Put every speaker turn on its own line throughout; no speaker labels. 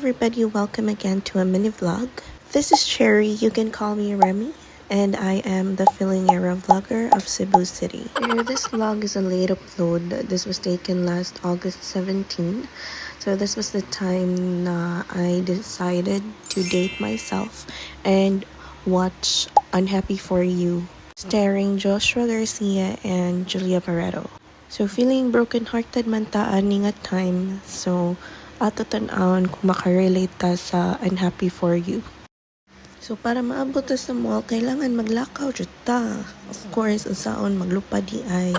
everybody, welcome again to a mini vlog. This is Cherry, you can call me Remy, and I am the Feeling Era vlogger of Cebu City. This vlog is a late upload. This was taken last August 17. So this was the time I decided to date myself and watch Unhappy For You, starring Joshua Garcia and Julia Barreto. So feeling broken-hearted man taan ni nga time. So ato tan-aon kung makarelate ta sa Unhappy For You. So para maabot ta sa mall, kailangan maglakaw jud ta. Of course, unsaon maglupad di ay.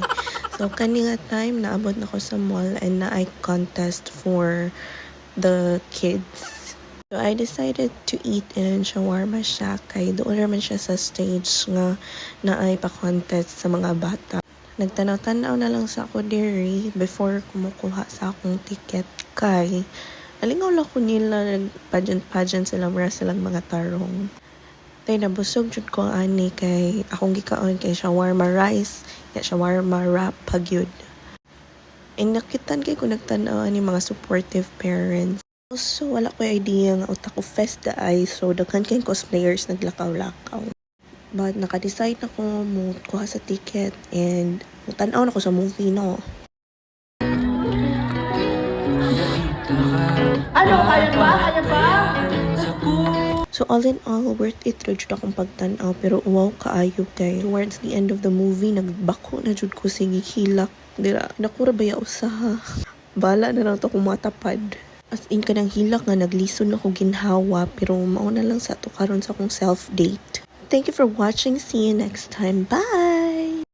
So kani nga time naabot na ko sa mall and na ay contest for the kids. So I decided to eat in Shawarma Shack. Kay doon naman siya sa stage nga na ay pa-contest sa mga bata. Nagtanaw-tanaw na lang sa ako diri before kumukuha sa akong ticket kay alingaw lang ko nila nag-pageant sila mara silang mga tarong. Tay nabusog jud ko ani kay akong gikaon kay shawarma rice, ya shawarma wrap pagyud. And nakitan kay ko nagtanaw ani mga supportive parents. Also wala ko idea nga utak ko fest ay so daghan kay cosplayers naglakaw-lakaw. But naka-decide na ko mo kuha sa ticket and tanaw na ko sa movie no.
Ano, kaya ba? Kaya ba?
So all in all, worth it ra jud akong pagtanaw pero wow kaayo kay towards the end of the movie nagbako na jud ko sige hilak dira nakura baya usaha. Bala na lang to kung matapad. As in kanang hilak nga naglison ako ginhawa pero mao na lang sa to karon sa akong self date. Thank you for watching. See you next time. Bye!